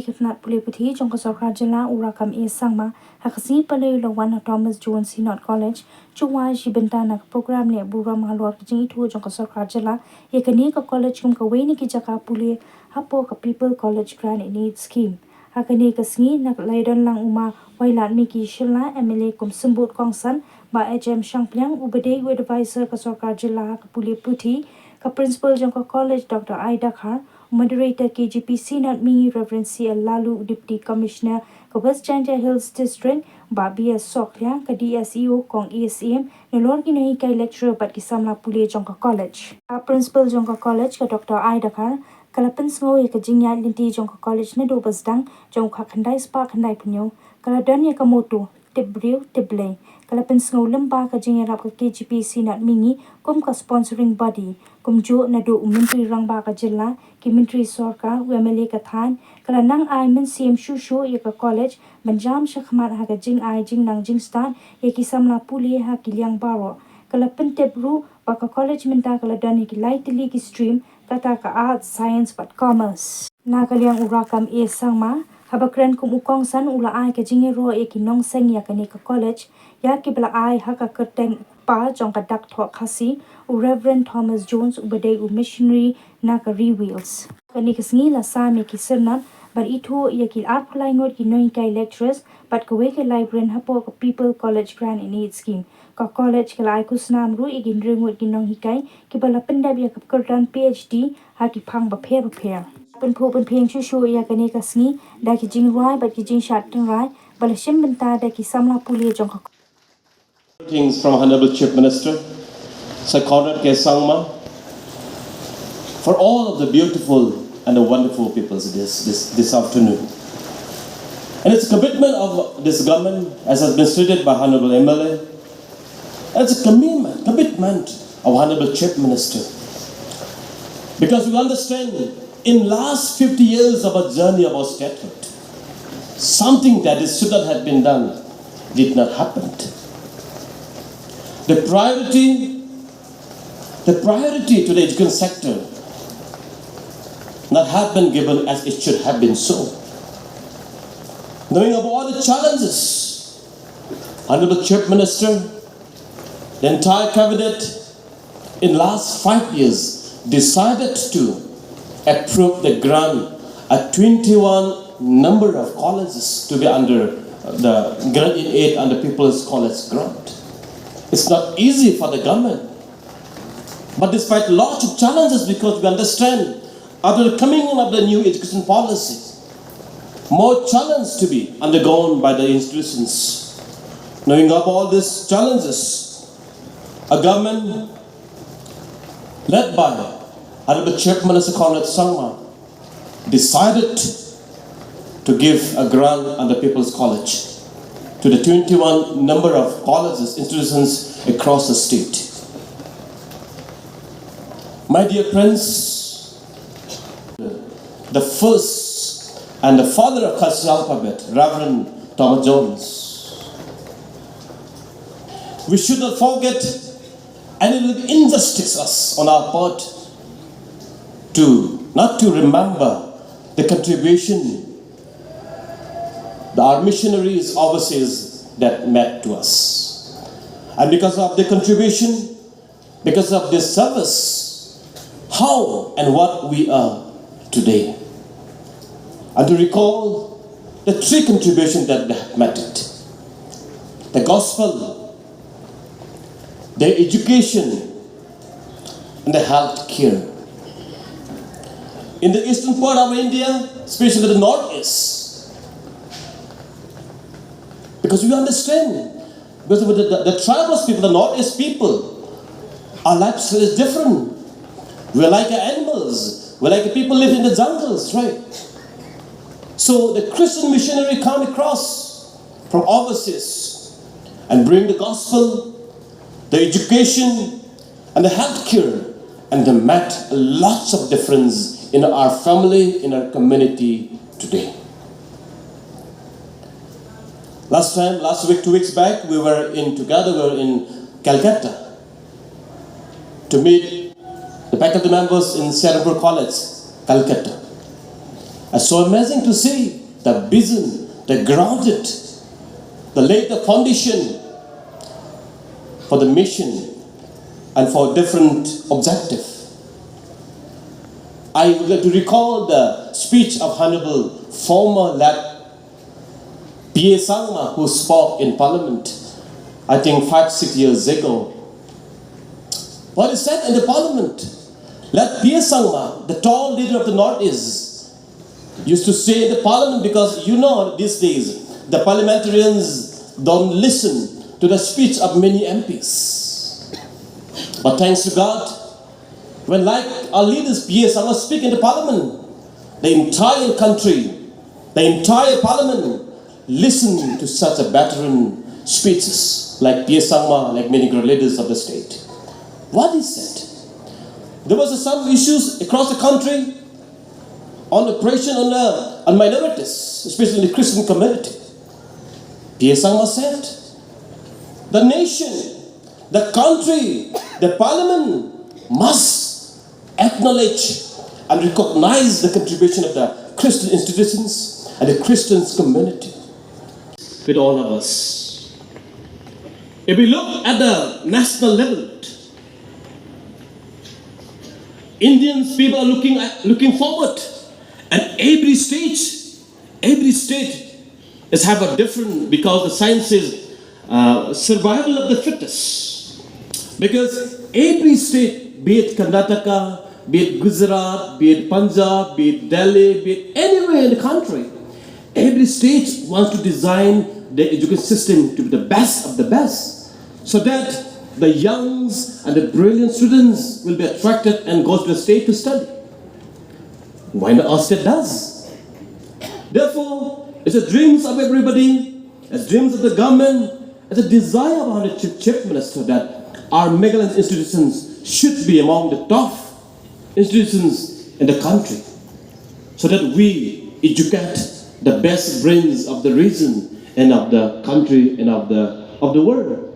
tnad pule puthi jong Sarkar Jilla urakam e sangma hakasi pale lawan Thomas Jones Synod College chuwa jibentana program ne buram halor jing thu jong Sarkar Jilla ekani ka college kum ka weni ki jaka pule hapo ka people college grant need scheme hakani ka sngi nak laidan lang uma wailat mi ki shilla MLA kum sumbut kongsan ba HM Shangplyang ubade advisor ka Sarkar Jilla ka pule puthi ka principal jong college Dr. Aida Khar moderator KGP Synod Mingi Reverend C.L. Lalu Deputy Commissioner ka West Janja Hills District ba BS Sokya ka DSEO kong ESM nilor ginahi kay lecturer pat kisamla puli jong ka college ka principal jong ka college ka Dr. Aida Khar kalapin sngo ka jingya linti jong ka college na dobas dang jong ka khandai spa khandai punyo kala dan ya ka moto tibriu tiblay kalapin sngo lemba ka jingya rap ka KGP Synod Mingi kum ka sponsoring body kum jo na do Myntri rangba ka jilla ki Myntri Sorka UMLA ka than kala nang ai min CM shusho ye ka college banjam shakhmat ha ka jing ai jing nang jing stan ye ki samla puli ha ki liang baro kala pentebru ba ka college minta kala dan ki lightly ki stream kata ka art science but commerce na ka liang urakam e sangma habakran kum ukong san ula ai ka jinge ro e ki nong seng ya ka ni ka college ya ki bla ai ha ka kerteng pa jong ka dak tho khasi Reverend Thomas Jones ubade missionary na ka reveals kani kasngi la sa me ki sirnan bar itho ya ki art phlaingot ki noi kai lecturers but ka we ke librarian hapo ka people college grant in need scheme ka college ka lai kusnam ru igin ringot ki nong hikai ki bala pendab ya ka kerdan PhD ha ki phang ba phe pen pho pen pheng chu ya kani kasngi da ki jing rai but ki jing shat tang rai bala shim benta da ki samla puli jong ka Greetings from Honorable Chief Minister, Sir Conrad K. Sangma, for all of the beautiful and the wonderful people this afternoon. And it's a commitment of this government, as has been stated by Honorable MLA, and it's a commitment of Honorable Chief Minister. Because we understand, in last 50 years of a journey of our statehood, something that should not have been done did not happen. The priority to the education sector not have been given as it should have been so. Knowing about all the challenges, Honorable Chief Minister, the entire cabinet in last 5 years decided to approve the grant at 21 number of colleges to be under the grant in aid under People's College Grant. It's not easy for the government. But despite lots of challenges, because we understand after the coming in of the new education policy, more challenge to be undergone by the institutions. Knowing of all these challenges, a government led by Honorable Chief Minister Conrad Sangma decided to give a grant under People's College to the 21 number of colleges, institutions across the state. My dear friends, the first and the father of cultural alphabet, Reverend Thomas Jones. We should not forget any injustices on our part not to remember the contribution our missionaries overseas that met to us. And because of the contribution, because of this service, how and what we are today. And to recall the three contributions that they have met it. The gospel, the education, and the health care. In the eastern part of India, especially the northeast, because we understand, because the tribal people, the northeast people, our lifestyle is different. We're like animals. We're like people live in the jungles, right? So the Christian missionary come across from overseas and bring the gospel, the education, and the health care, and they met lots of difference in our family, in our community today. Last week, 2 weeks back, we were in Calcutta to meet the faculty members in Cerebral College, Calcutta. It's so amazing to see the vision, the grounded, the laid the foundation for the mission and for different objective. I would like to recall the speech of Honorable former late P.A. Sangma, who spoke in Parliament, I think 5-6 years ago. What is said in the Parliament? Let P.A. Sangma, the tall leader of the Northeast, used to say in the Parliament, because you know these days the parliamentarians don't listen to the speech of many MPs. But thanks to God, when like our leaders P.A. Sangma speak in the Parliament, the entire country, the entire Parliament listen to such a veteran speeches like P.A. Sangma, like many great leaders of the state. What is it? There was some issues across the country on oppression on minorities, especially in the Christian community. P.A. Sangma said, the nation, the country, the Parliament must acknowledge and recognize the contribution of the Christian institutions and the Christian community with all of us. If we look at the national level, Indians people are looking forward, and every state is have a different, because the science is survival of the fittest. Because every state, be it Karnataka, be it Gujarat, be it Punjab, be it Delhi, be it anywhere in the country, every state wants to design the education system to be the best of the best, so that the youngs and the brilliant students will be attracted and go to the state to study. Why not our state does? Therefore, it's the dreams of everybody, it's dreams of the government, it's a desire of our chief minister that our Megaland institutions should be among the top institutions in the country, so that we educate the best brains of the region and of the country and of the world.